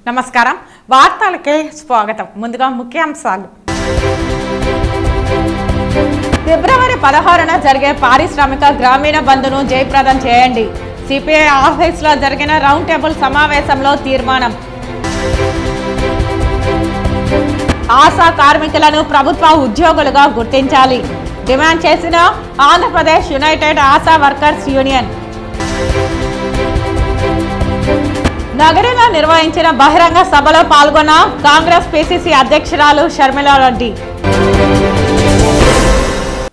నమస్కారం వార్తలకే స్వాగతం ముందుగా ముఖ్యాంశాలు ఫిబ్రవరి 16న జరిగే పారిశ్రామిక గ్రామీణ బంద్ను జయప్రదం చేయండి సిపిఐ ఆఫీసులో జరిగిన రౌండ్ టేబుల్ సమావేశంలో తీర్మానం ఆశా కార్మికులను ప్రభుత్వ ఉద్యోగులుగా గుర్తించాలి డిమాండ్ చేసిన Andhra Pradesh United ASHA workers union నగరంలో నిర్వహించిన బహిరంగ సభలో పాల్గొన్న కాంగ్రెస్ పిసిసి అధ్యక్షురాలు షర్మిలా రెడ్డి.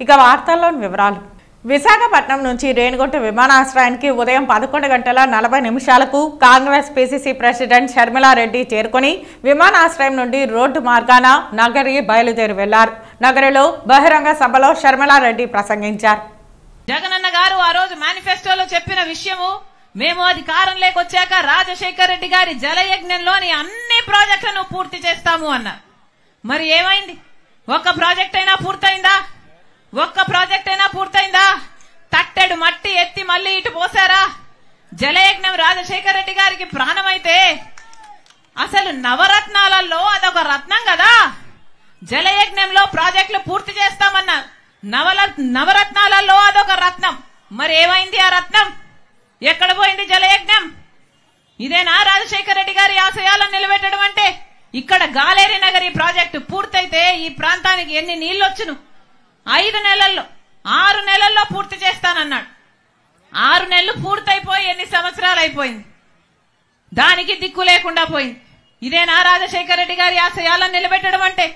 ఇక వార్తల్లోని వివరాలు. విశాఖపట్నం నుంచి రేణిగుంట విమానాశ్రయానికి ఉదయం 11:40 కాంగ్రెస్ పిసిసి ప్రెసిడెంట్ షర్మిలా రెడ్డి చేరుకుని విమానాశ్రయం నుండి రోడ్డు మార్గాన నగరి బయలుదేరి వెళ్లారు. నగరిలో బహిరంగ సభలో షర్మిలా రెడ్డి ప్రసంగించారు. జగనన్న గారు ఆ రోజు మేనిఫెస్టోలో చెప్పిన విషయము మేము అధికారంలోకి వచ్చాక రాజశేఖర్ రెడ్డి గారి జలయజ్ఞంలోని అన్ని ప్రాజెక్టులను పూర్తి చేస్తాము అన్నారు. మరి ఏమైంది? ఒక్క ప్రాజెక్ట్ అయినా పూర్తయిందా? తట్టెడు మట్టి ఎత్తి మళ్ళీ ఇటు పోసారా? జలయజ్ఞం రాజశేఖర్ రెడ్డి గారికి ప్రాణమైతే అసలు నవరత్నాలలో అదొక రత్నం కదా. జలయజ్ఞంలో ప్రాజెక్టులు పూర్తి చేస్తామన్నారు. నవరత్నాలలో అదొక రత్నం. మరి ఏమైంది ఆ రత్నం? ఎక్కడ పోయింది జలయజ్ఞం? ఇదేనా రాజశేఖర్ రెడ్డి గారి ఆశయాలను నిలబెట్టడం అంటే? ఇక్కడ గాలేరి నగరి ప్రాజెక్టు పూర్తయితే ఈ ప్రాంతానికి ఎన్ని నీళ్లొచ్చును? 6 నెలల్లో పూర్తి చేస్తానన్నాడు. 6 నెలలు పూర్తయిపోయి ఎన్ని సంవత్సరాలు అయిపోయింది? దానికి దిక్కు లేకుండా పోయింది. ఇదేనా రాజశేఖర్ రెడ్డి గారి ఆశయాలను నిలబెట్టడం అంటే?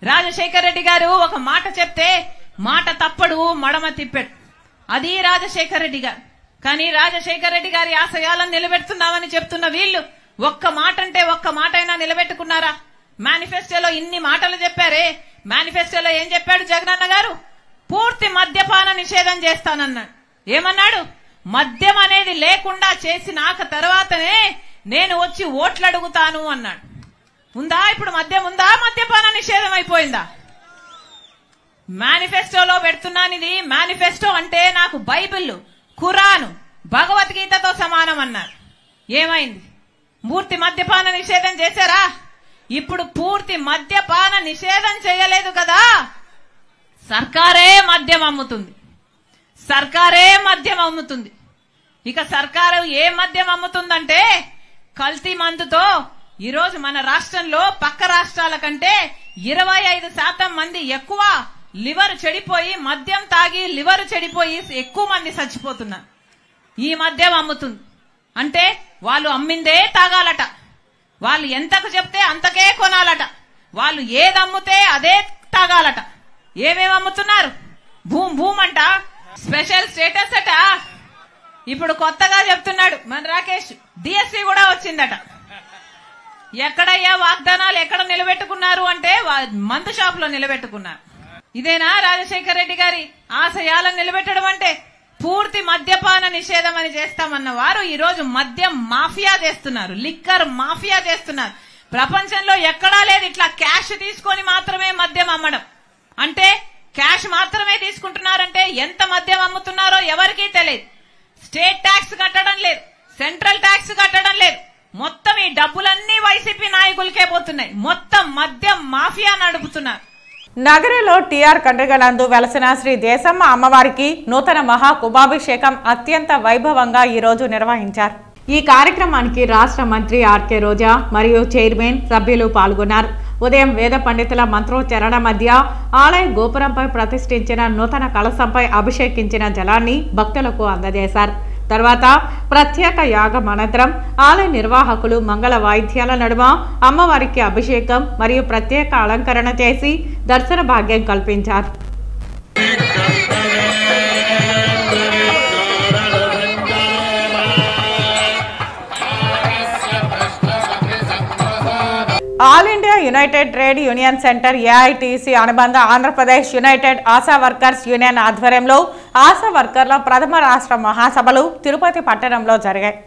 రాజశేఖర్ రెడ్డి గారు ఒక మాట చెప్తే మాట తప్పడు, మడమ తిప్పాడు. అది రాజశేఖర్ రెడ్డి గారు. కానీ రాజశేఖర్ రెడ్డి గారి ఆశయాలను నిలబెడుతున్నామని చెప్తున్న వీళ్ళు ఒక్క మాట అంటే ఒక్క మాట అయినా నిలబెట్టుకున్నారా? మేనిఫెస్టోలో ఇన్ని మాటలు చెప్పారే, మేనిఫెస్టోలో ఏం చెప్పాడు జగనన్న గారు? పూర్తి మద్యపాన నిషేధం చేస్తానన్నాడు. ఏమన్నాడు? మద్యం అనేది లేకుండా చేసినాక తర్వాతనే నేను వచ్చి ఓట్లు అడుగుతాను అన్నాడు. ఉందా ఇప్పుడు మద్యం ఉందా? మద్యపాన నిషేధం అయిపోయిందా? మేనిఫెస్టోలో పెడుతున్నాను. ఇది మేనిఫెస్టో అంటే నాకు బైబిల్, ఖురాను, భగవద్గీతతో సమానం అన్నారు. ఏమైంది? పూర్తి మద్యపాన నిషేధం చేశారా? ఇప్పుడు పూర్తి మద్యపాన నిషేధం చేయలేదు కదా. సర్కారే మద్యం అమ్ముతుంది. ఇక సర్కారు ఏ మద్యం అమ్ముతుందంటే కల్తీ మందుతో ఈరోజు మన రాష్ట్రంలో పక్క రాష్ట్రాల కంటే 25% మంది ఎక్కువ లివర్ చెడిపోయి, మద్యం తాగి లివర్ చెడిపోయి ఎక్కువ మంది చచ్చిపోతున్నారు. ఈ మద్యం అమ్ముతుంది అంటే వాళ్ళు అమ్మిందే తాగాలట. వాళ్ళు ఎంతకు చెప్తే అంతకే కొనాలట. వాళ్ళు ఏది అమ్ముతే అదే తాగాలట. ఏమేమి అమ్ముతున్నారు? భూమ్ అంట, స్పెషల్ స్టేటస్ అట. ఇప్పుడు కొత్తగా చెప్తున్నాడు మన రాకేష్, డిఎస్సి కూడా వచ్చిందట. ఎక్కడయ్యా వాగ్దానాలు ఎక్కడ నిలబెట్టుకున్నారు అంటే మందు షాప్ లో నిలబెట్టుకున్నారు. ఇదేనా రాజశేఖర్ రెడ్డి గారి ఆశయాలను నిలబెట్టడం అంటే? పూర్తి మద్యపాన నిషేధం అని చేస్తామన్న వారు ఈ రోజు మద్యం మాఫియా చేస్తున్నారు, లిక్కర్ మాఫియా చేస్తున్నారు. ప్రపంచంలో ఎక్కడా లేదు ఇట్లా క్యాష్ తీసుకొని మాత్రమే మద్యం అమ్మడం. అంటే క్యాష్ మాత్రమే తీసుకుంటున్నారంటే ఎంత మద్యం అమ్ముతున్నారో ఎవరికీ తెలియదు. స్టేట్ ట్యాక్స్ కట్టడం లేదు, సెంట్రల్ ట్యాక్స్ కట్టడం లేదు. మొత్తం ఈ డబ్బులన్నీ వైసీపీ నాయకులకే పోతున్నాయి. మొత్తం మద్యం మాఫియా నడుపుతున్నారు. నగరిలో టిఆర్ కండ్రిగలందు వెలసిన శ్రీ దేశమ్మ అమ్మవారికి నూతన మహా కుంభాభిషేకం అత్యంత వైభవంగా ఈ రోజు నిర్వహించారు. ఈ కార్యక్రమానికి రాష్ట్ర మంత్రి ఆర్కే రోజా మరియు చైర్మన్ సభ్యులు పాల్గొన్నారు. ఉదయం వేద పండితుల మంత్రోచ్చరణ మధ్య ఆలయ గోపురంపై ప్రతిష్ఠించిన నూతన కలశంపై అభిషేకించిన జలాన్ని భక్తులకు అందజేశారు. తర్వాత ప్రత్యేక యాగం అనంతరం ఆలయ నిర్వాహకులు మంగళ వాయిద్యాల నడుమ అమ్మవారికి అభిషేకం మరియు ప్రత్యేక అలంకరణ చేసి దర్శన భాగ్యం కల్పించారు. All India United trade union centre AITC అనుబంధ Andhra Pradesh United ASHA workers union ఆధ్వర్యంలో ఆశా వర్కర్ల ప్రథమ రాష్ట్ర మహాసభలు తిరుపతి పట్టణంలో జరిగాయి.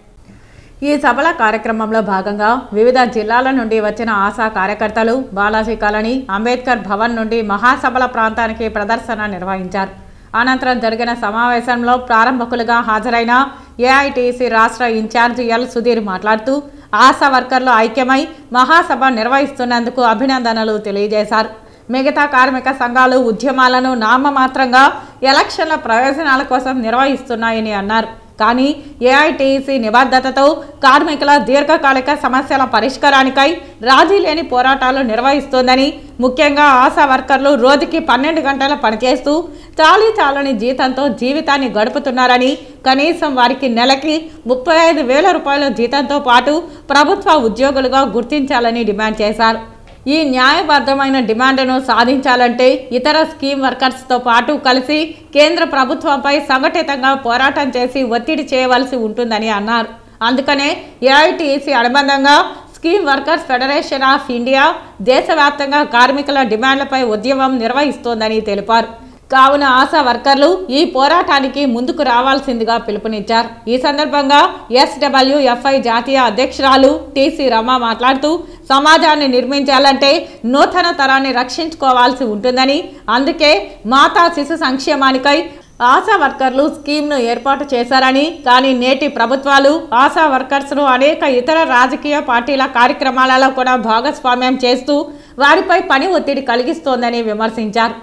ఈ సభల కార్యక్రమంలో భాగంగా వివిధ జిల్లాల నుండి వచ్చిన ఆశా కార్యకర్తలు బాలాజీ కాలనీ, అంబేద్కర్ భవన్ నుండి మహాసభల ప్రాంతానికి ప్రదర్శన నిర్వహించారు. అనంతరం జరిగిన సమావేశంలో ప్రారంభకులుగా హాజరైన ఏఐటీసీ రాష్ట్ర ఇన్ఛార్జి ఎల్ సుధీర్ మాట్లాడుతూ ఆశా వర్కర్లు ఐక్యమై మహాసభ నిర్వహిస్తున్నందుకు అభినందనలు తెలియజేశారు. మిగతా కార్మిక సంఘాలు ఉద్యమాలను నామమాత్రంగా ఎలక్షన్ల ప్రయోజనాల కోసం నిర్వహిస్తున్నాయని అన్నారు. కానీ ఏఐటీసీ నిబద్ధతతో కార్మికుల దీర్ఘకాలిక సమస్యల పరిష్కారానికై రాజీ లేని పోరాటాలు నిర్వహిస్తోందని, ముఖ్యంగా ఆశా వర్కర్లు రోజుకి 12 గంటలు పనిచేస్తూ చాలని జీతంతో జీవితాన్ని గడుపుతున్నారని, కనీసం వారికి నెలకి 35,000 రూపాయల జీతంతో పాటు ప్రభుత్వ ఉద్యోగులుగా గుర్తించాలని డిమాండ్ చేశారు. ఈ న్యాయబద్ధమైన డిమాండ్ను సాధించాలంటే ఇతర స్కీమ్ వర్కర్స్తో పాటు కలిసి కేంద్ర ప్రభుత్వంపై సంఘటితంగా పోరాటం చేసి ఒత్తిడి చేయవలసి ఉంటుందని అన్నారు. అందుకనే ఏఐటీసీ అనుబంధంగా scheme workers federation of India దేశవ్యాప్తంగా కార్మికుల డిమాండ్లపై ఉద్యమం నిర్వహిస్తోందని తెలిపారు. కావున ఆశా వర్కర్లు ఈ పోరాటానికి ముందుకు రావాల్సిందిగా పిలుపునిచ్చారు. ఈ సందర్భంగా SWFI జాతీయ అధ్యక్షురాలు టీసీ రమ మాట్లాడుతూ సమాజాన్ని నిర్మించాలంటే నూతన తరాన్ని రక్షించుకోవాల్సి ఉంటుందని, అందుకే మాతా శిశు సంక్షేమానికై ఆశా వర్కర్లు స్కీమ్ను ఏర్పాటు చేశారని, కానీ నేటి ప్రభుత్వాలు ఆశా వర్కర్స్ను అనేక ఇతర రాజకీయ పార్టీల కార్యక్రమాలలో కూడా భాగస్వామ్యం చేస్తూ వారిపై పని ఒత్తిడి కలిగిస్తోందని విమర్శించారు.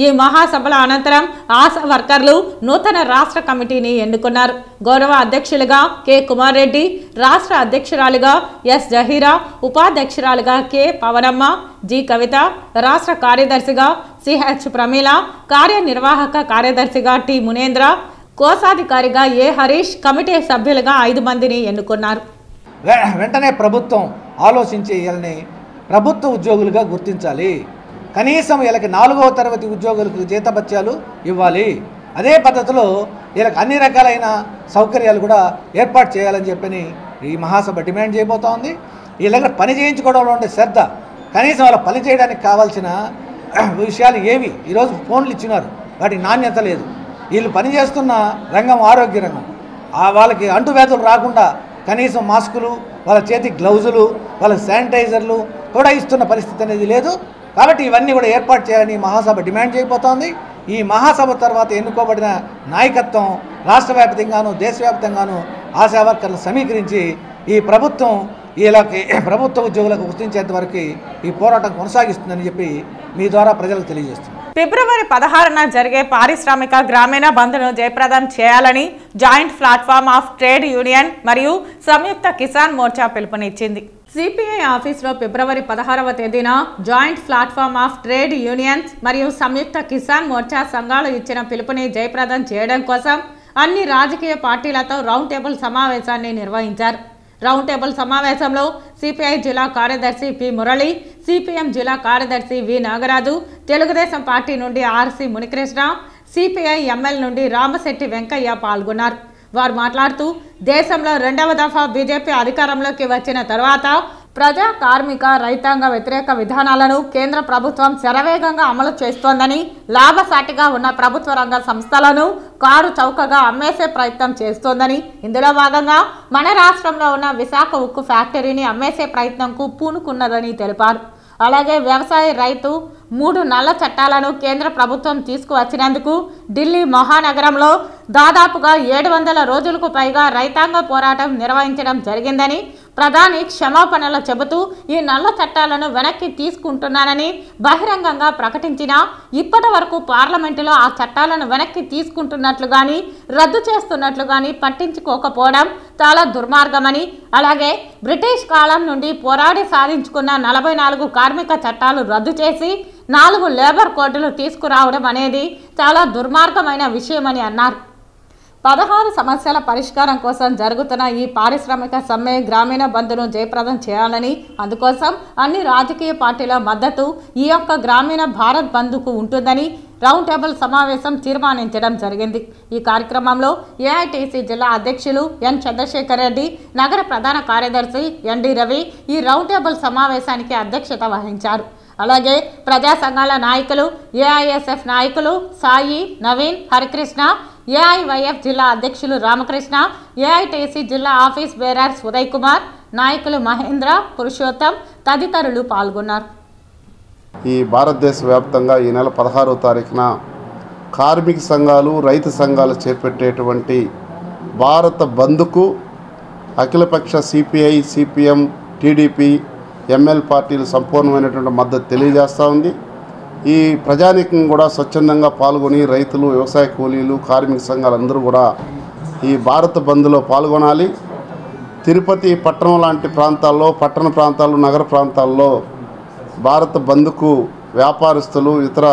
ఈ మహాసభల అనంతరం ఆశా వర్కర్లు నూతన రాష్ట్ర కమిటీని ఎన్నుకున్నారు. గౌరవ అధ్యక్షులుగా కె కుమార్ రెడ్డి, రాష్ట్ర అధ్యక్షురాలుగా ఎస్ జహీరా, ఉపాధ్యక్షురాలుగా కె పవనమ్మ, జి కవిత, రాష్ట్ర కార్యదర్శిగా సిహెచ్ ప్రమీల, కార్యనిర్వాహక కార్యదర్శిగా టి మునేంద్ర, కోశాధికారిగా ఏ హరీష్, కమిటీ సభ్యులుగా 5 మందిని ఎన్నుకున్నారు. వెంటనే ప్రభుత్వం ఆలోచించి వీళ్ళని ప్రభుత్వ ఉద్యోగులుగా గుర్తించాలి. కనీసం వీళ్ళకి 4వ తరగతి ఉద్యోగులకు జీతభత్యాలు ఇవ్వాలి. అదే పద్ధతిలో వీళ్ళకి అన్ని రకాలైన సౌకర్యాలు కూడా ఏర్పాటు చేయాలని చెప్పని ఈ మహాసభ డిమాండ్ చేయబోతా ఉంది. వీళ్ళ దగ్గర పని చేయించుకోవడంలో ఉండే శ్రద్ధ, కనీసం వాళ్ళ పని చేయడానికి కావాల్సిన విషయాలు ఏవి ఈరోజు ఫోన్లు ఇచ్చినారు, వాటి నాణ్యత లేదు. వీళ్ళు పనిచేస్తున్న రంగం ఆరోగ్య రంగం. వాళ్ళకి అంటువ్యాధులు రాకుండా కనీసం మాస్కులు, వాళ్ళ చేతి గ్లౌజులు, వాళ్ళ శానిటైజర్లు కూడా ఇస్తున్న పరిస్థితి అనేది లేదు. కాబట్టి ఇవన్నీ కూడా ఏర్పాటు చేయాలని మహాసభ డిమాండ్ చేయబోతోంది. ఈ మహాసభ తర్వాత ఎన్నుకోబడిన నాయకత్వం రాష్ట్ర వ్యాప్తంగాను దేశవ్యాప్తంగాను ఆశా వర్కర్లు సమీకరించి ఈ ప్రభుత్వం వీళ్ళకి ప్రభుత్వ ఉద్యోగులకు గుర్తించేంత వరకు ఈ పోరాటం కొనసాగిస్తుందని చెప్పి మీ ద్వారా ప్రజలకు తెలియజేస్తుంది. ఫిబ్రవరి 16న జరిగే పారిశ్రామిక గ్రామీణ బంద్ను జయప్రదం చేయాలని joint platform of trade union మరియు సంయుక్త కిసాన్ మోర్చా పిలుపునిచ్చింది. సిపిఐ ఆఫీసులో ఫిబ్రవరి 16వ తేదీన joint platform of trade unions మరియు సంయుక్త కిసాన్ మోర్చా సంఘాలు ఇచ్చిన పిలుపుని జయప్రదం చేయడం కోసం అన్ని రాజకీయ పార్టీలతో రౌండ్ టేబుల్ సమావేశాన్ని నిర్వహించారు. రౌండ్ టేబుల్ సమావేశంలో సిపిఐ జిల్లా కార్యదర్శి పి మురళి, సిపిఎం జిల్లా కార్యదర్శి వి నాగరాజు, తెలుగుదేశం పార్టీ నుండి ఆర్సి మునికృష్ణ, సిపిఐ ఎంఎల్ నుండి రామశెట్టి వెంకయ్య పాల్గొన్నారు. వారు మాట్లాడుతూ దేశంలో 2వ దఫా బీజేపీ అధికారంలోకి వచ్చిన తర్వాత ప్రజా కార్మిక రైతాంగ వ్యతిరేక విధానాలను కేంద్ర ప్రభుత్వం శరవేగంగా అమలు చేస్తోందని, లాభసాటిగా ఉన్న ప్రభుత్వ రంగ సంస్థలను కారు చౌకగా అమ్మేసే ప్రయత్నం చేస్తోందని, ఇందులో భాగంగా మన రాష్ట్రంలో ఉన్న విశాఖ ఉక్కు ఫ్యాక్టరీని అమ్మేసే ప్రయత్నంకు పూనుకున్నదని తెలిపారు. అలాగే వ్యవసాయ రైతు 3 నల్ల చట్టాలను కేంద్ర ప్రభుత్వం తీసుకువచ్చినందుకు ఢిల్లీ మహానగరంలో దాదాపుగా 700 రోజులకు పైగా రైతాంగ పోరాటం నిర్వహించడం జరిగిందని, ప్రధాని క్షమాపణలు చెబుతూ ఈ నల్ల చట్టాలను వెనక్కి తీసుకుంటున్నానని బహిరంగంగా ప్రకటించినా ఇప్పటి వరకు పార్లమెంటులో ఆ చట్టాలను వెనక్కి తీసుకుంటున్నట్లు కానీ రద్దు చేస్తున్నట్లు కానీ పట్టించుకోకపోవడం చాలా దుర్మార్గమని, అలాగే బ్రిటిష్ కాలం నుండి పోరాడి సాధించుకున్న 44 కార్మిక చట్టాలు రద్దు చేసి 4 లేబర్ కోడ్లు తీసుకురావడం అనేది చాలా దుర్మార్గమైన విషయమని అన్నారు. 16 సమస్యల పరిష్కారం కోసం జరుగుతున్న ఈ పారిశ్రామిక సమ్మె గ్రామీణ బంద్ను జయప్రదం చేయాలని, అందుకోసం అన్ని రాజకీయ పార్టీల మద్దతు ఈ యొక్క గ్రామీణ భారత్ బంద్కు ఉంటుందని రౌండ్ టేబుల్ సమావేశం తీర్మానించడం జరిగింది. ఈ కార్యక్రమంలో ఏఐటీసీ జిల్లా అధ్యక్షులు ఎన్ చంద్రశేఖర్ రెడ్డి, నగర ప్రధాన కార్యదర్శి ఎన్డి రవి ఈ రౌండ్ టేబుల్ సమావేశానికి అధ్యక్షత వహించారు. అలాగే ప్రజా సంఘాల నాయకులు, ఏఐఎస్ఎఫ్ నాయకులు సాయి, నవీన్, హరికృష్ణ, ఏఐవైఎఫ్ జిల్లా అధ్యక్షులు రామకృష్ణ, ఏఐటీసీ జిల్లా ఆఫీస్ బేరర్స్ ఉదయ్ కుమార్, నాయకులు మహేంద్ర, పురుషోత్తం తదితరులు పాల్గొన్నారు. ఈ భారతదేశ వ్యాప్తంగా ఈ నెల 16వ తారీఖున కార్మిక సంఘాలు, రైతు సంఘాలు చేపట్టేటువంటి భారత బంద్కు అఖిలపక్ష సిపిఐ, సిపిఎం, టీడీపీ, ఎంఎల్ పార్టీలు సంపూర్ణమైనటువంటి మద్దతు తెలియజేస్తూ ఉంది. ఈ ప్రజానీకం కూడా స్వచ్ఛందంగా పాల్గొని రైతులు, వ్యవసాయ కూలీలు, కార్మిక సంఘాలందరూ కూడా ఈ భారత్ బంద్లో పాల్గొనాలి. తిరుపతి పట్టణం లాంటి ప్రాంతాల్లో, పట్టణ ప్రాంతాలు, నగర ప్రాంతాల్లో భారత్ బంద్కు వ్యాపారస్తులు, ఇతర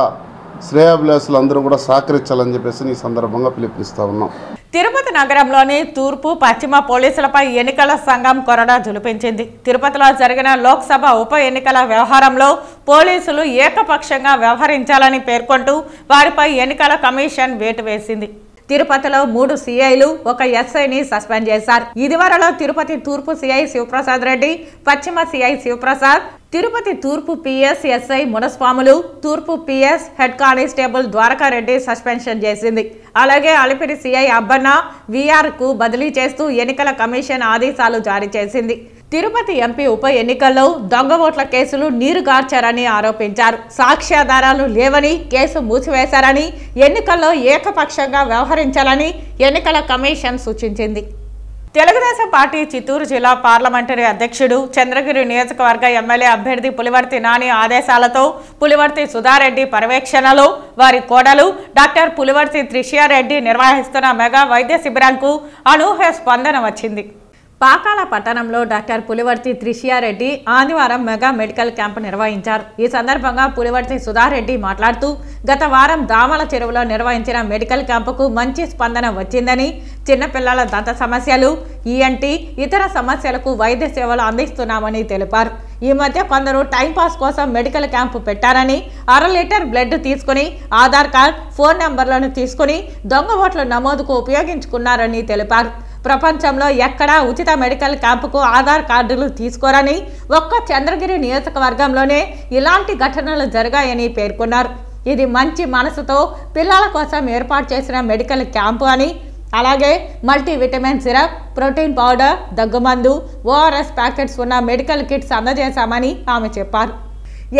శ్రేయాభిలాషులు అందరూ కూడా సహకరించాలని చెప్పేసి ఈ సందర్భంగా పిలుపునిస్తూ ఉన్నాం. తిరుపతి నగరంలోని తూర్పు, పశ్చిమ పోలీసులపై ఎన్నికల సంఘం కొరడా జులిపించింది. తిరుపతిలో జరిగిన లోక్సభ ఉప ఎన్నికల వ్యవహారంలో పోలీసులు ఏకపక్షంగా వ్యవహరించాలని పేర్కొంటూ వారిపై ఎన్నికల కమిషన్ వేటు వేసింది. తిరుపతిలో 3 సిఐలు, 1 ఎస్ఐని సస్పెండ్ చేశారు. ఇదివరలో తిరుపతి తూర్పు సిఐ శివప్రసాద్ రెడ్డి, పశ్చిమ సిఐ శివప్రసాద్, తిరుపతి తూర్పు పిఎస్ ఎస్ఐ మునస్వాములు, తూర్పు పిఎస్ హెడ్ కానిస్టేబుల్ ద్వారకారెడ్డి సస్పెన్షన్ చేసింది. అలాగే అలిపిరి సిఐ అబ్బన్న విఆర్కు బదిలీ చేస్తూ ఎన్నికల కమిషన్ ఆదేశాలు జారీ చేసింది. తిరుపతి ఎంపీ ఉప ఎన్నికల్లో దొంగ ఓట్ల కేసులు నీరుగార్చారని ఆరోపించారు. సాక్ష్యాధారాలు లేవని కేసు మూసివేశారని, ఎన్నికల్లో ఏకపక్షంగా వ్యవహరించాలని ఎన్నికల కమిషన్ సూచించింది. తెలుగుదేశం పార్టీ చిత్తూరు జిల్లా పార్లమెంటరీ అధ్యక్షుడు, చంద్రగిరి నియోజకవర్గ ఎమ్మెల్యే అభ్యర్థి పులివర్తి నాని ఆదేశాలతో పులివర్తి సుధారెడ్డి పర్యవేక్షణలో వారి కోడలు డాక్టర్ పులివర్తి త్రిషియారెడ్డి నిర్వహిస్తున్న మెగా వైద్య శిబిరంకు అనూహ్య స్పందన వచ్చింది. పాకాల పట్టణంలో డాక్టర్ పులివర్తి త్రిషియారెడ్డి ఆదివారం మెగా మెడికల్ క్యాంపు నిర్వహించారు. ఈ సందర్భంగా పులివర్తి సుధారెడ్డి మాట్లాడుతూ గత వారం దామల చెరువులో నిర్వహించిన మెడికల్ క్యాంపుకు మంచి స్పందన వచ్చిందని, చిన్నపిల్లల దంత సమస్యలు, ఈఎన్టీ, ఇతర సమస్యలకు వైద్య సేవలు అందిస్తున్నామని తెలిపారు. ఈ మధ్య కొందరు టైంపాస్ కోసం మెడికల్ క్యాంపు పెట్టారని, 1/2 లీటర్ బ్లడ్ తీసుకుని ఆధార్ కార్డ్, ఫోన్ నెంబర్లను తీసుకుని దొంగ ఓట్ల నమోదుకు ఉపయోగించుకున్నారని తెలిపారు. ప్రపంచంలో ఎక్కడా ఉచిత మెడికల్ క్యాంపుకు ఆధార్ కార్డులు తీసుకోరని, ఒక్క చంద్రగిరి నియోజకవర్గంలోనే ఇలాంటి ఘటనలు జరిగాయని పేర్కొన్నారు. ఇది మంచి మనసుతో పిల్లల కోసం ఏర్పాటు చేసిన మెడికల్ క్యాంపు అని, అలాగే మల్టీవిటమిన్ సిరప్, ప్రోటీన్ పౌడర్, దగ్గుమందు, ఓఆర్ఎస్ ప్యాకెట్స్ ఉన్న మెడికల్ కిట్స్ అందజేశామని ఆమె చెప్పారు.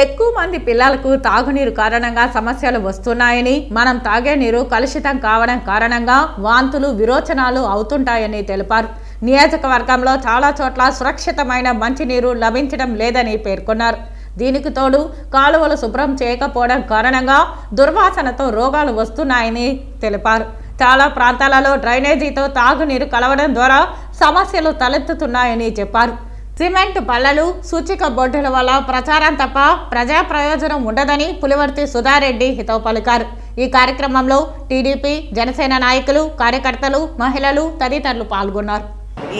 ఎక్కువ మంది పిల్లలకు తాగునీరు కారణంగా సమస్యలు వస్తున్నాయని, మనం తాగే నీరు కలుషితం కావడం కారణంగా వాంతులు, విరోచనాలు అవుతుంటాయని తెలిపారు. నియోజకవర్గంలో చాలా చోట్ల సురక్షితమైన మంచినీరు లభించడం లేదని పేర్కొన్నారు. దీనికి తోడు కాలువలు శుభ్రం చేయకపోవడం కారణంగా దుర్వాసనతో రోగాలు వస్తున్నాయని తెలిపారు. చాలా ప్రాంతాలలో డ్రైనేజీతో తాగునీరు కలవడం ద్వారా సమస్యలు తలెత్తుతున్నాయని చెప్పారు. సిమెంట్ బల్లలు, సూచిక బోర్డుల వల్ల ప్రచారం తప్ప ప్రజా ప్రయోజనం ఉండదని పులివర్తి సుధారెడ్డి హితవు పలికారు. ఈ కార్యక్రమంలో టీడీపీ, జనసేన నాయకులు, కార్యకర్తలు, మహిళలు తదితరులు పాల్గొన్నారు.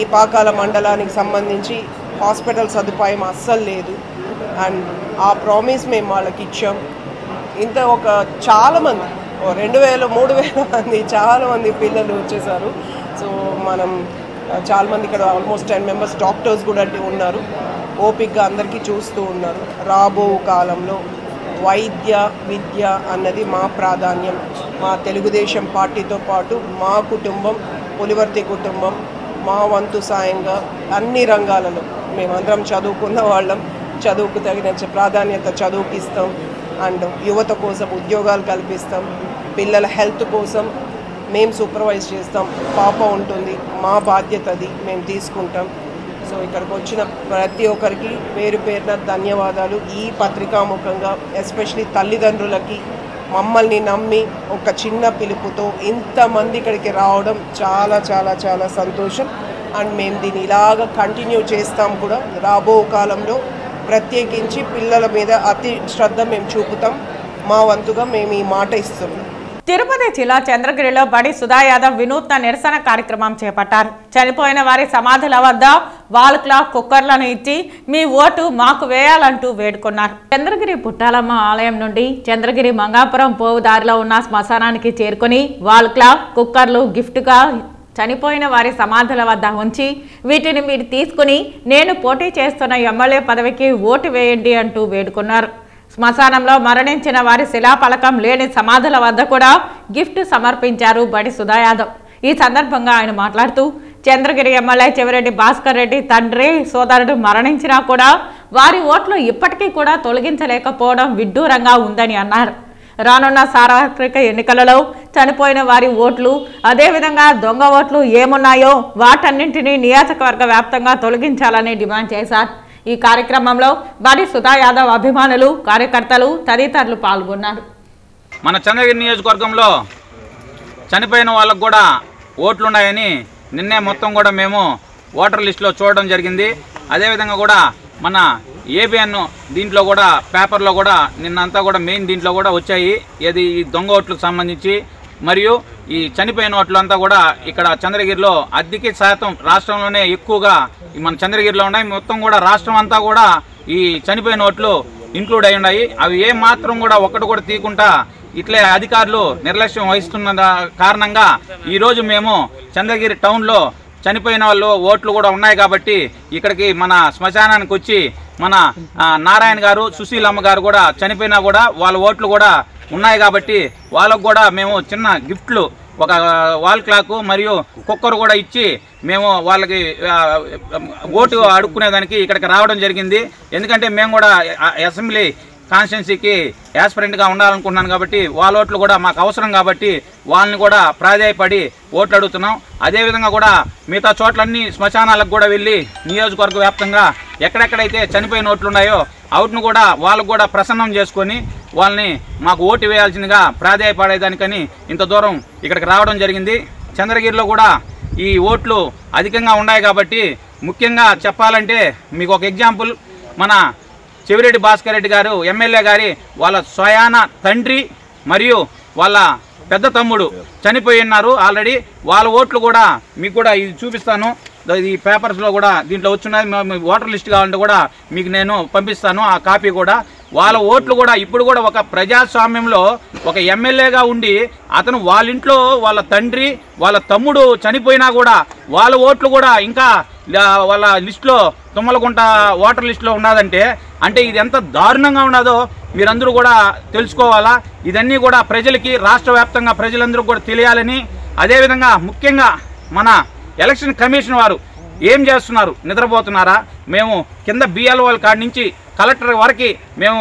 ఈ పాకాల మండలానికి సంబంధించి హాస్పిటల్ సదుపాయం అస్సలు లేదు. అండ్ ఆ ప్రామిస్ మేము వాళ్ళకి ఇచ్చాం. ఇంత ఒక చాలామంది 2000, 3000 మంది చాలామంది పిల్లలు వచ్చేసారు. సో మనం చాలామంది ఇక్కడ ఆల్మోస్ట్ 10 మెంబర్స్ డాక్టర్స్ కూడా ఉన్నారు. ఓపిక్గా అందరికీ చూస్తూ ఉన్నారు. రాబో కాలంలో వైద్య విద్య అన్నది మా ప్రాధాన్యం. మా తెలుగుదేశం పార్టీతో పాటు మా కుటుంబం, పులివర్తి కుటుంబం, మా వంతు సాయంగా అన్ని రంగాలలో మేమందరం చదువుకున్న వాళ్ళం. చదువుకు తగిన ప్రాధాన్యత చదువుకి ఇస్తాం. అండ్ యువత కోసం ఉద్యోగాలు కల్పిస్తాం. పిల్లల హెల్త్ కోసం మేము సూపర్వైజ్ చేస్తాం. పాప ఉంటుంది, మా బాధ్యత అది మేము తీసుకుంటాం. సో ఇక్కడికి వచ్చిన ప్రతి ఒక్కరికి పేరు పేరున ధన్యవాదాలు. ఈ పత్రికాముఖంగా ఎస్పెషలీ తల్లిదండ్రులకి మమ్మల్ని నమ్మి ఒక చిన్న పిలుపుతో ఇంతమంది ఇక్కడికి రావడం చాలా చాలా చాలా సంతోషం. అండ్ మేము దీన్ని ఇలాగ కంటిన్యూ చేస్తాం కూడా. రాబో కాలంలో ప్రత్యేకించి పిల్లల మీద అతి శ్రద్ధ మేము చూపుతాం. మా వంతుగా మేము ఈ మాట ఇస్తున్నాం. తిరుపతి జిల్లా చంద్రగిరిలో బడి సుధా యాదవ్ వినూత్న నిరసన కార్యక్రమం చేపట్టారు. చనిపోయిన వారి సమాధుల వద్ద వాల్ క్లాక్ కుక్కర్లను ఇచ్చి మీ ఓటు మాకు వేయాలంటూ వేడుకున్నారు. చంద్రగిరి పుట్టాలమ్మ ఆలయం నుండి చంద్రగిరి మంగాపురం పోవు దారిలో ఉన్న శ్మశానానికి చేరుకుని వాల్ క్లాక్ కుక్కర్లు గిఫ్ట్గా చనిపోయిన వారి సమాధుల వద్ద ఉంచి వీటిని మీరు తీసుకుని నేను పోటీ చేస్తున్న ఎమ్మెల్యే పదవికి ఓటు వేయండి అంటూ వేడుకున్నారు. శ్మశానంలో మరణించిన వారి శిలాఫలకం లేని సమాధుల వద్ద కూడా గిఫ్ట్ సమర్పించారు బడి సుధా యాదవ్. ఈ సందర్భంగా ఆయన మాట్లాడుతూ చంద్రగిరి ఎమ్మెల్యే చెవిరెడ్డి భాస్కర్ రెడ్డి తండ్రి, సోదరుడు మరణించినా కూడా వారి ఓట్లు ఇప్పటికీ కూడా తొలగించలేకపోవడం విడ్డూరంగా ఉందని అన్నారు. రానున్న సార్వత్రిక ఎన్నికలలో చనిపోయిన వారి ఓట్లు అదేవిధంగా దొంగ ఓట్లు ఏమున్నాయో వాటన్నింటినీ నియోజకవర్గ వ్యాప్తంగా తొలగించాలని డిమాండ్ చేశారు. ఈ కార్యక్రమంలో బండి సుధా యాదవ్ అభిమానులు, కార్యకర్తలు తదితరులు పాల్గొన్నారు. మన చంద్రగిరి నియోజకవర్గంలో చనిపోయిన వాళ్ళకు కూడా ఓట్లున్నాయని నిన్నే మొత్తం కూడా మేము ఓటర్ లిస్టులో చూడడం జరిగింది. అదేవిధంగా కూడా మన ఏబిఎన్ దీంట్లో కూడా పేపర్లో కూడా నిన్నంతా కూడా మెయిన్ దీంట్లో కూడా వచ్చాయి. ఇది ఈ దొంగ ఓట్లకు సంబంధించి మరియు ఈ చనిపోయిన ఓట్లు అంతా కూడా ఇక్కడ చంద్రగిరిలో అధిక శాతం రాష్ట్రంలోనే ఎక్కువగా మన చంద్రగిరిలో ఉన్నాయి. మొత్తం కూడా రాష్ట్రం అంతా కూడా ఈ చనిపోయిన ఓట్లు ఇంక్లూడ్ అయి ఉన్నాయి. అవి ఏ మాత్రం కూడా ఒక్కటి కూడా తీయకుండా ఇట్లే అధికారులు నిర్లక్ష్యం వహిస్తున్న కారణంగా ఈరోజు మేము చంద్రగిరి టౌన్లో చనిపోయిన వాళ్ళు ఓట్లు కూడా ఉన్నాయి కాబట్టి ఇక్కడికి మన శ్మశానానికి వచ్చి మన నారాయణ గారు, సుశీలమ్మ గారు కూడా చనిపోయినా కూడా వాళ్ళ ఓట్లు కూడా ఉన్నాయి కాబట్టి వాళ్ళకు కూడా మేము చిన్న గిఫ్ట్లు ఒక వాల్ క్లాక్ మరియు కుక్కర్ కూడా ఇచ్చి మేము వాళ్ళకి ఓటు అడుక్కునేదానికి ఇక్కడికి రావడం జరిగింది. ఎందుకంటే మేము కూడా అసెంబ్లీ కాన్స్టిట్యున్సీకి యాస్పిరెంట్గా ఉండాలనుకుంటున్నాను కాబట్టి వాళ్ళ ఓట్లు కూడా మాకు అవసరం కాబట్టి వాళ్ళని కూడా ప్రాధాయపడి ఓట్లు అడుగుతున్నాం. అదేవిధంగా కూడా మిగతా చోట్లన్నీ శ్మశానాలకు కూడా వెళ్ళి నియోజకవర్గ వ్యాప్తంగా ఎక్కడెక్కడైతే చనిపోయిన ఓట్లు ఉన్నాయో అవుట్ను కూడా వాళ్ళకు కూడా ప్రసన్నం చేసుకొని వాళ్ళని మాకు ఓటు వేయాల్సిందిగా ప్రాధాయపడేదానికని ఇంత దూరం ఇక్కడికి రావడం జరిగింది. చంద్రగిరిలో కూడా ఈ ఓట్లు అధికంగా ఉన్నాయి కాబట్టి ముఖ్యంగా చెప్పాలంటే మీకు ఒక ఎగ్జాంపుల్, మన చెవిరెడ్డి భాస్కర్ రెడ్డి గారు ఎమ్మెల్యే గారి వాళ్ళ స్వయాన తండ్రి మరియు వాళ్ళ పెద్ద తమ్ముడు చనిపోయి ఉన్నారు ఆల్రెడీ. వాళ్ళ ఓట్లు కూడా మీకు కూడా ఇది చూపిస్తాను, ఈ పేపర్స్లో కూడా దీంట్లో వచ్చున్నది. ఓటర్ లిస్ట్ కావాలంటే కూడా మీకు నేను పంపిస్తాను ఆ కాపీ కూడా. వాళ్ళ ఓట్లు కూడా ఇప్పుడు కూడా ఒక ప్రజాస్వామ్యంలో ఒక ఎమ్మెల్యేగా ఉండి అతను వాళ్ళ ఇంట్లో వాళ్ళ తండ్రి వాళ్ళ తమ్ముడు చనిపోయినా కూడా వాళ్ళ ఓట్లు కూడా ఇంకా వాళ్ళ లిస్టులో తుమ్మలగుంట ఓటర్ లిస్టులో ఉన్నదంటే అంటే ఇది ఎంత దారుణంగా ఉన్నదో మీరందరూ కూడా తెలుసుకోవాలా. ఇదన్నీ కూడా ప్రజలకి రాష్ట్ర వ్యాప్తంగా ప్రజలందరూ కూడా తెలియాలని, అదేవిధంగా ముఖ్యంగా మన ఎలక్షన్ కమిషన్ వారు ఏం చేస్తున్నారు, నిద్రపోతున్నారా? మేము కింద బిఎల్ఓల కాడి నుంచి కలెక్టర్ వరకు మేము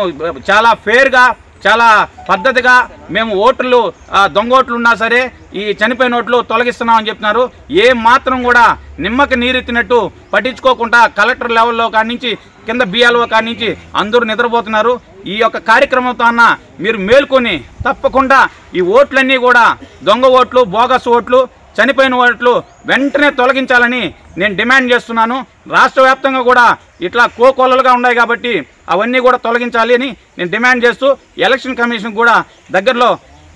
చాలా ఫేర్గా చాలా పద్ధతిగా మేము ఓట్లు దొంగ ఓట్లు ఉన్నా సరే ఈ చనిపోయిన ఓట్లు తొలగిస్తున్నామని చెప్తున్నారు. ఏ మాత్రం కూడా నిమ్మకి నీరెత్తినట్టు పట్టించుకోకుండా కలెక్టర్ లెవెల్లో కాడి నుంచి కింద బిఎల్ఓ కాడి నుంచి అందరూ నిద్రపోతున్నారు. ఈ యొక్క కార్యక్రమంతో అన్న మీరు మేల్కొని తప్పకుండా ఈ ఓట్లన్నీ కూడా దొంగ ఓట్లు, బోగస్ ఓట్లు, చనిపోయిన ఓట్లు వెంటనే తొలగించాలని నేను డిమాండ్ చేస్తున్నాను. రాష్ట్ర వ్యాప్తంగా కూడా ఇట్లా కోకొల్లలుగా ఉన్నాయి కాబట్టి అవన్నీ కూడా తొలగించాలి అని నేను డిమాండ్ చేస్తూ ఎలక్షన్ కమిషన్ కూడా దగ్గరలో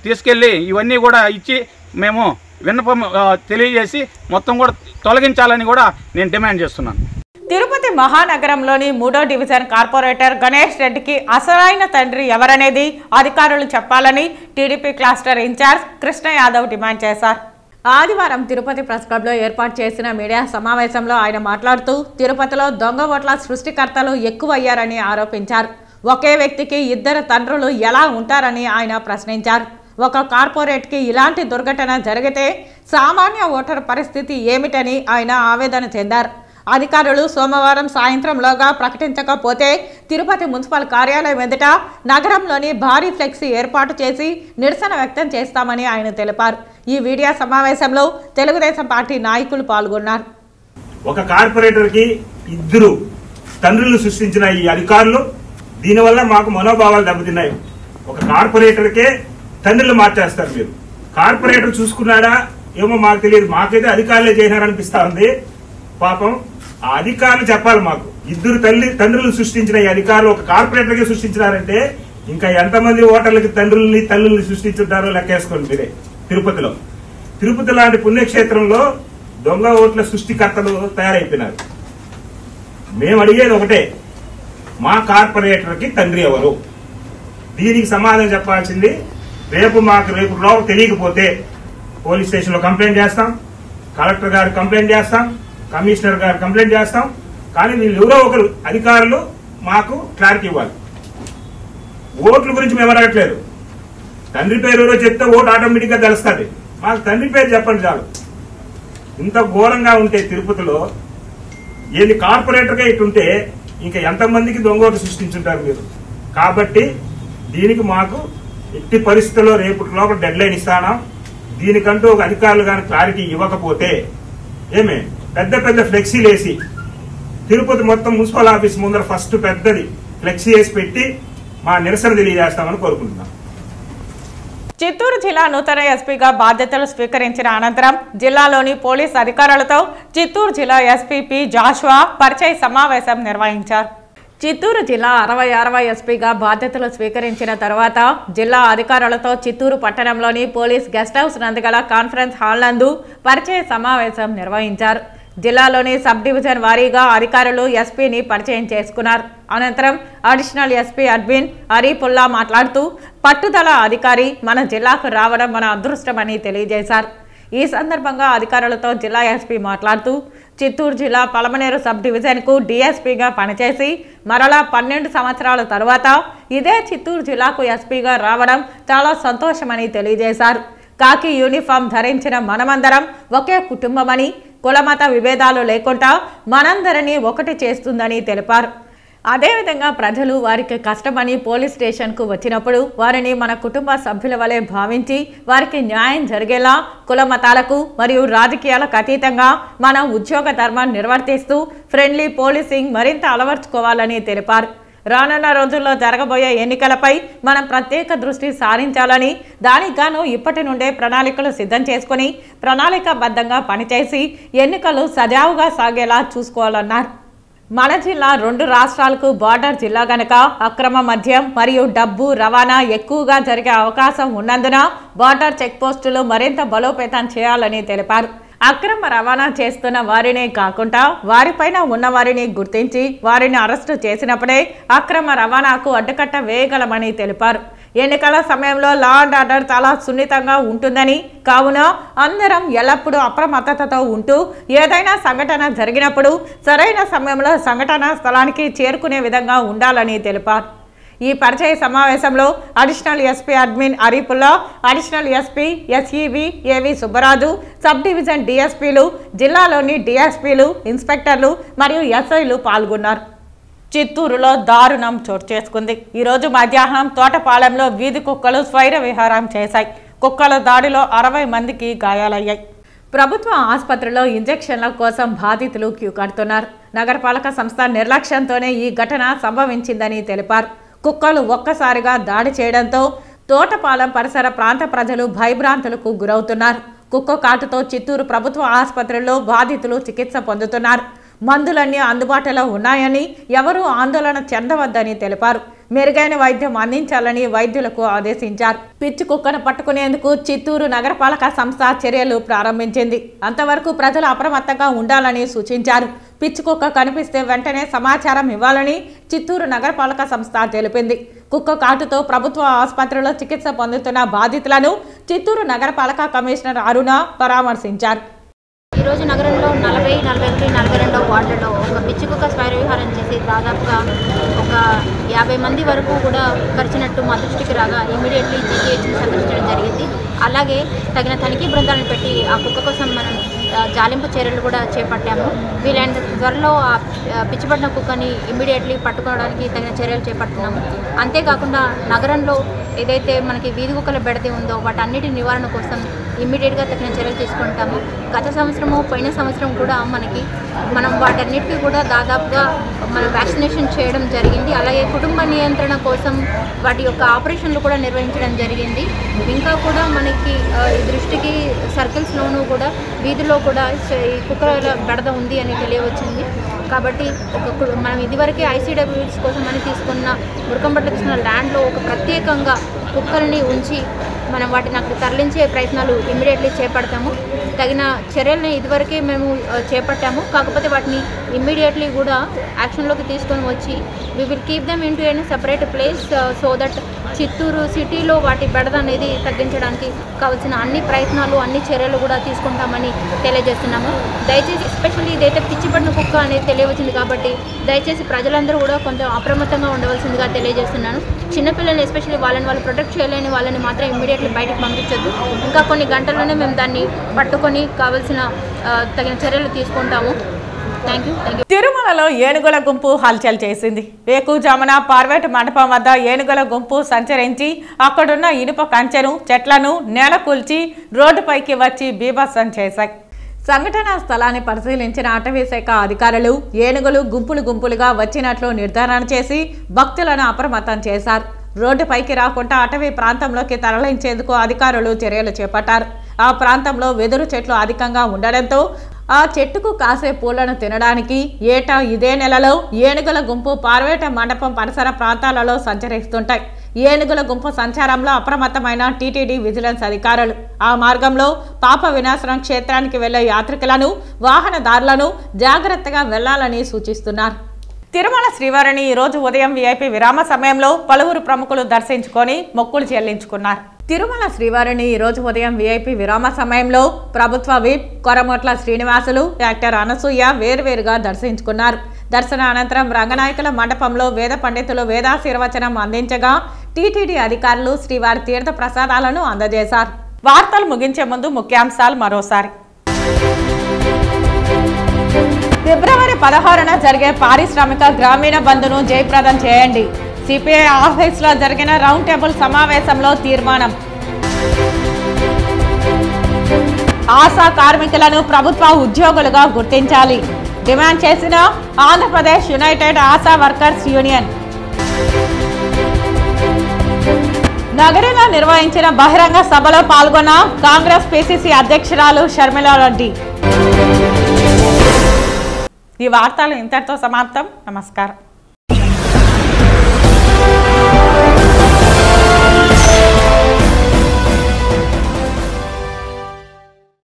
తీసుకెళ్ళి ఇవన్నీ కూడా ఇచ్చి మేము విన్నపం తెలియజేసి మొత్తం కూడా తొలగించాలని కూడా నేను డిమాండ్ చేస్తున్నాను. తిరుపతి మహానగరంలోని 3వ డివిజన్ కార్పొరేటర్ గణేష్ రెడ్డికి అసలైన తండ్రి ఎవరనేది అధికారులు చెప్పాలని TDP cluster incharge Krishna Yadav demand చేశారు. ఆదివారం తిరుపతి ప్రెస్ క్లబ్లో ఏర్పాటు చేసిన మీడియా సమావేశంలో ఆయన మాట్లాడుతూ తిరుపతిలో దొంగ ఓట్ల సృష్టికర్తలు ఎక్కువయ్యారని ఆరోపించారు. ఒకే వ్యక్తికి 2 తండ్రులు ఎలా ఉంటారని ఆయన ప్రశ్నించారు. ఒక కార్పొరేట్కి ఇలాంటి దుర్ఘటన జరిగితే సామాన్య ఓటర్ పరిస్థితి ఏమిటని ఆయన ఆవేదన చెందారు. అధికారులు సోమవారం సాయంత్రంలోగా ప్రకటించకపోతే తిరుపతి మున్సిపల్ కార్యాలయం ఎదుట నగరంలోని భారీ ఫ్లెక్సీ ఏర్పాటు చేసి నిరసన వ్యక్తం చేస్తామని ఆయన తెలిపారు. ఈ మీడియా సమావేశంలో తెలుగుదేశం పార్టీ నాయకులు పాల్గొన్నారు. ఒక కార్పొరేటర్ కి 2 తండ్రులను సృష్టించిన ఈ అధికారులు దీనివల్ల మాకు మనోభావాలు దెబ్బతిన్నాయి. ఒక కార్పొరేటర్ కే తండ్రులు మార్చేస్తారు. మీరు కార్పొరేటర్ చూసుకున్నాడా ఏమో మాకు తెలియదు, మాకైతే అధికారులే చేశారనిపిస్తా ఉంది. పాపం ఆ అధికారులు చెప్పాలి మాకు. 2 తండ్రులను సృష్టించిన ఈ అధికారులు ఒక కార్పొరేటర్ గా సృష్టించినారంటే ఇంకా ఎంతమంది ఓటర్లకి తండ్రుల్ని తల్లుల్ని సృష్టించుంటారో లెక్కేసుకోండి మీరే. తిరుపతి లాంటి పుణ్యక్షేత్రంలో దొంగ ఓట్ల సృష్టికర్తలు తయారైపోయినారు. మేము అడిగేది ఒకటే, మా కార్పొరేటర్ కి తండ్రి ఎవరు? దీనికి సమాధానం చెప్పాల్సింది. రేపు లోపు తెలియకపోతే పోలీస్ స్టేషన్ లో కంప్లైంట్ చేస్తాం, కలెక్టర్ గారు కంప్లైంట్ చేస్తాం, కమిషనర్ గారు కంప్లైంట్ చేస్తాం. కానీ వీళ్ళు ఎవరో ఒకరు అధికారులు మాకు క్లారిటీ ఇవ్వాలి. ఓట్ల గురించి మేము అడగట్లేదు. తండ్రి పేరు ఎవరో చెప్తే ఓటు ఆటోమేటిక్ గా తెలుస్తుంది. మాకు తండ్రి పేరు చెప్పండి చాలు. ఇంత ఘోరంగా ఉంటే తిరుపతిలో ఏది కార్పొరేటర్ గా ఇటుంటే ఇంకా ఎంతమందికి దొంగ ఓటు సృష్టించుంటారు మీరు. కాబట్టి దీనికి మాకు ఎట్టి పరిస్థితుల్లో రేపటి లోపల డెడ్ లైన్ ఇస్తాను. దీనికంటూ ఒక అధికారులు కానీ క్లారిటీ ఇవ్వకపోతే పెద్ద పెద్ద ఫ్లెక్సీలు వేసి తిరుపతి మొత్తం మున్సిపల్ ఆఫీస్ ముందర ఫస్ట్ పెద్దది ఫ్లెక్సీ వేసి పెట్టి మా నిరసన తెలియజేస్తామని కోరుకుంటున్నాం. చిత్తూరు జిల్లా నూతన ఎస్పీగా బాధ్యతలు స్వీకరించిన అనంతరం జిల్లాలోని పోలీస్ అధికారులతో చిత్తూరు జిల్లా ఎస్పీ పి జాషువా పరిచయ సమావేశం నిర్వహించారు. చిత్తూరు జిల్లా 66వ ఎస్పీగా బాధ్యతలు స్వీకరించిన తర్వాత జిల్లా అధికారులతో చిత్తూరు పట్టణంలోని పోలీస్ గెస్ట్ హౌస్ నందుగల కాన్ఫరెన్స్ హాల్ నందు పరిచయ సమావేశం నిర్వహించారు. జిల్లాలోని సబ్ డివిజన్ వారీగా అధికారులు ఎస్పీని పరిచయం చేసుకున్నారు. అనంతరం అడిషనల్ ఎస్పీ అడ్మిన్ అరీపుల్లా మాట్లాడుతూ పట్టుదల అధికారి మన జిల్లాకు రావడం మన అదృష్టమని తెలియజేశారు. ఈ సందర్భంగా అధికారులతో జిల్లా ఎస్పీ మాట్లాడుతూ చిత్తూరు జిల్లా పలమనేరు సబ్ డివిజన్కు డీఎస్పీగా పనిచేసి మరలా 12 సంవత్సరాల తర్వాత ఇదే చిత్తూరు జిల్లాకు ఎస్పీగా రావడం చాలా సంతోషమని తెలియజేశారు. కాకి యూనిఫామ్ ధరించిన మనమందరం ఒకే కుటుంబమని, కులమత విభేదాలు లేకుండా మనందరినీ ఒకటి చేస్తుందని తెలిపారు. అదేవిధంగా ప్రజలు వారికి కష్టమని పోలీస్ స్టేషన్కు వచ్చినప్పుడు వారిని మన కుటుంబ సభ్యుల వలె భావించి వారికి న్యాయం జరిగేలా కులమతాలకు మరియు రాజకీయాలకు అతీతంగా మన ఉద్యోగ ధర్మాన్ని నిర్వర్తిస్తూ ఫ్రెండ్లీ పోలీసింగ్ మరింత అలవర్చుకోవాలని తెలిపారు. రానున్న రోజుల్లో జరగబోయే ఎన్నికలపై మనం ప్రత్యేక దృష్టి సారించాలని, దానికి గాను ఇప్పటి నుండే ప్రణాళికలు సిద్ధం చేసుకుని ప్రణాళికాబద్ధంగా పనిచేసి ఎన్నికలు సజావుగా సాగేలా చూసుకోవాలన్నారు. మన జిల్లా 2 రాష్ట్రాలకు బార్డర్ జిల్లా గనక అక్రమ మద్యం మరియు డబ్బు రవాణా ఎక్కువగా జరిగే అవకాశం ఉన్నందున బార్డర్ చెక్ పోస్టులు మరింత బలోపేతం చేయాలని తెలిపారు. అక్రమ రవాణా చేస్తున్న వారినే కాకుండా వారిపైన ఉన్న వారిని గుర్తించి వారిని అరెస్టు చేసినప్పుడే అక్రమ రవాణాకు అడ్డుకట్ట వేయగలమని తెలిపారు. ఎన్నికల సమయంలో లా అండ్ ఆర్డర్ చాలా సున్నితంగా ఉంటుందని, కావున అందరం ఎల్లప్పుడూ అప్రమత్తతతో ఉంటూ ఏదైనా సంఘటన జరిగినప్పుడు సరైన సమయంలో సంఘటన స్థలానికి చేరుకునే విధంగా ఉండాలని తెలిపారు. ఈ పరిచయ సమావేశంలో additional SP admin Arifulla, additional SP SEB A V Subbaraju, sub division డిఎస్పీలు, జిల్లాలోని డిఎస్పీలు, ఇన్స్పెక్టర్లు మరియు ఎస్ఐలు పాల్గొన్నారు. చిత్తూరులో దారుణం చోటు చేసుకుంది. ఈరోజు మధ్యాహ్నం తోటపాలెంలో వీధి కుక్కలు స్వైర విహారం చేశాయి. కుక్కల దాడిలో 60 మందికి గాయాలయ్యాయి. ప్రభుత్వ ఆసుపత్రిలో ఇంజెక్షన్ల కోసం బాధితులు క్యూ కడుతున్నారు. నగరపాలక సంస్థ నిర్లక్ష్యంతోనే ఈ ఘటన సంభవించిందని తెలిపారు. కుక్కలు ఒక్కసారిగా దాడి చేయడంతో తోటపాలెం పరిసర ప్రాంత ప్రజలు భయభ్రాంతులకు గురవుతున్నారు. కుక్క కాటుతో చిత్తూరు ప్రభుత్వ ఆసుపత్రిలో బాధితులు చికిత్స పొందుతున్నారు. మందులన్నీ అందుబాటులో ఉన్నాయని, ఎవరూ ఆందోళన చెందవద్దని తెలిపారు. మెరుగైన వైద్యం అందించాలని వైద్యులకు ఆదేశించారు. పిచ్చి కుక్కను పట్టుకునేందుకు చిత్తూరు నగరపాలక సంస్థ చర్యలు ప్రారంభించింది. అంతవరకు ప్రజలు అప్రమత్తంగా ఉండాలని సూచించారు. పిచ్చి కుక్క కనిపిస్తే వెంటనే సమాచారం ఇవ్వాలని చిత్తూరు నగరపాలక సంస్థ తెలిపింది. కుక్క కాటుతో ప్రభుత్వ ఆసుపత్రిలో చికిత్స పొందుతున్న బాధితులను చిత్తూరు నగరపాలక కమిషనర్ అరుణ పరామర్శించారు. ఈరోజు నగరంలో 40, 41, 42 వార్డులలో ఒక పిచ్చి కుక్క స్వైర విహారం చేసి దాదాపుగా ఒక 50 మంది వరకు కూడా కరిచినట్టు మా దృష్టికి రాగా ఇమీడియట్లీ జీజీహెచ్ని సందర్శించడం జరిగింది. అలాగే తగిన తనిఖీ బృందాలను పెట్టి ఆ కుక్క కోసం మనం జాలింపు చర్యలు కూడా చేపట్టాము. వీలైనంత త్వరలో ఆ పిచ్చిపడిన కుక్కని ఇమీడియట్లీ పట్టుకోవడానికి తగిన చర్యలు చేపడుతున్నాము. అంతేకాకుండా నగరంలో ఏదైతే మనకి వీధి కుక్కల బెడద ఉందో వాటన్నిటి నివారణ కోసం ఇమ్మీడియట్గా తగిన చర్యలు తీసుకుంటాము. గత సంవత్సరము పోయిన సంవత్సరం కూడా మనం వాటన్నిటికీ కూడా దాదాపుగా మనం వ్యాక్సినేషన్ చేయడం జరిగింది. అలాగే కుటుంబ నియంత్రణ కోసం వాటి యొక్క ఆపరేషన్లు కూడా నిర్వహించడం జరిగింది. ఇంకా కూడా మనకి ఈ దృష్టికి సర్కిల్స్లోనూ కూడా వీధిలో కూడా ఈ కుక్కల బెడద ఉంది అని తెలియవచ్చింది. కాబట్టి మనం ఇదివరకే ఐసీడబ్ల్యూస్ కోసం అని తీసుకున్న మురకంపట్ల తీసుకున్న ల్యాండ్లో ఒక ప్రత్యేకంగా కుక్కల్ని ఉంచి మనం వాటిని అక్కడ తరలించే ప్రయత్నాలు ఇమ్మీడియట్లీ చేపడతాము. తగిన చర్యల్ని ఇదివరకే మేము చేపట్టాము. కాకపోతే వాటిని ఇమ్మీడియట్లీ కూడా యాక్షన్లోకి తీసుకొని వచ్చి we will keep them in to an separate place so that Chittoor సిటీలో వాటి బెడద అనేది తగ్గించడానికి కావాల్సిన అన్ని ప్రయత్నాలు అన్ని చర్యలు కూడా తీసుకుంటామని తెలియజేస్తున్నాము. దయచేసి ఎస్పెషల్లీ ఇదైతే పిచ్చిపడిన కుక్క అనేది తెలియవచ్చింది కాబట్టి దయచేసి ప్రజలందరూ కూడా కొంచెం అప్రమత్తంగా ఉండవలసిందిగా తెలియజేస్తున్నాను. చిన్నపిల్లల్ని ఎస్పెషల్లీ వాళ్ళు ప్రొటెక్ట్ చేయలేని వాళ్ళని మాత్రం ఇమ్మీడియట్లీ బయటకు పంపించొద్దు. ఇంకా కొన్ని గంటల్లోనే మేము దాన్ని పట్టుకొని కావాల్సిన తగిన చర్యలు తీసుకుంటాము. Thank you. తిరుమలలో ఏనుగుల గుంపు హల్చల్ చేసింది. వేకుజామున పార్వేట్ మండపం వద్ద ఏనుగుల గుంపు సంచరించి అక్కడున్న ఇనుప కంచెను చెట్లను నేల కూల్చి రోడ్డుపైకి వచ్చి బీభత్సం చేశాయి. సంఘటనా స్థలాన్ని పరిశీలించిన అటవీ శాఖ అధికారులు ఏనుగులు గుంపులుగా వచ్చినట్లు నిర్ధారణ చేసి భక్తులను అప్రమత్తం చేశారు. రోడ్డుపైకి రాకుండా అటవీ ప్రాంతంలోకి తరలించేందుకు అధికారులు చర్యలు చేపట్టారు. ఆ ప్రాంతంలో వెదురు చెట్లు అధికంగా ఉండడంతో ఆ చెట్టుకు కాసే పూలను తినడానికి ఏటా ఇదే నెలలో ఏనుగుల గుంపు పార్వేట మండపం పరిసర ప్రాంతాలలో సంచరిస్తుంటాయి. ఏనుగుల గుంపు సంచారంలో అప్రమత్తమైన టీటీడీ విజిలెన్స్ అధికారులు ఆ మార్గంలో పాప వినాశనం క్షేత్రానికి వెళ్లే యాత్రికులను వాహనదారులను జాగ్రత్తగా వెళ్లాలని సూచిస్తున్నారు. తిరుమల శ్రీవారిని ఈరోజు ఉదయం వీఐపీ విరామ సమయంలో పలువురు ప్రముఖులు దర్శించుకొని మొక్కులు చెల్లించుకున్నారు. తిరుమల శ్రీవారిని ఈరోజు ఉదయం వీఐపీ విరామ సమయంలో ప్రభుత్వ విప్ కొరమొట్ల శ్రీనివాసులు, యాక్టర్ అనసూయ వేర్వేరుగా దర్శించుకున్నారు. దర్శన అనంతరం రంగనాయకుల మండపంలో వేద పండితులు వేదాశీర్వచనం అందించగా టీటీడీ అధికారులు శ్రీవారి తీర్థ ప్రసాదాలను అందజేశారు. వార్తలు ముగించే ముందు ముఖ్యాంశాలు మరోసారి. ఫిబ్రవరి 16న జరిగే పారిశ్రామిక గ్రామీణ బంద్ను జయప్రదం చేయండి. సిపిఐ ఆఫీసులో జరిగిన రౌండ్ టేబుల్ సమావేశంలో తీర్మానం. ఆశా కార్మికులను ప్రభుత్వ ఉద్యోగులుగా గుర్తించాలి డిమాండ్ చేసిన Andhra Pradesh United ASHA workers union. నగరంలో నిర్వహించిన బహిరంగ సభలో పాల్గొన్న కాంగ్రెస్ పిసిసి అధ్యక్షురాలు షర్మిలారెడ్డి. ఈ వార్తలు ఇంతటితో సమాప్తం. నమస్కారం.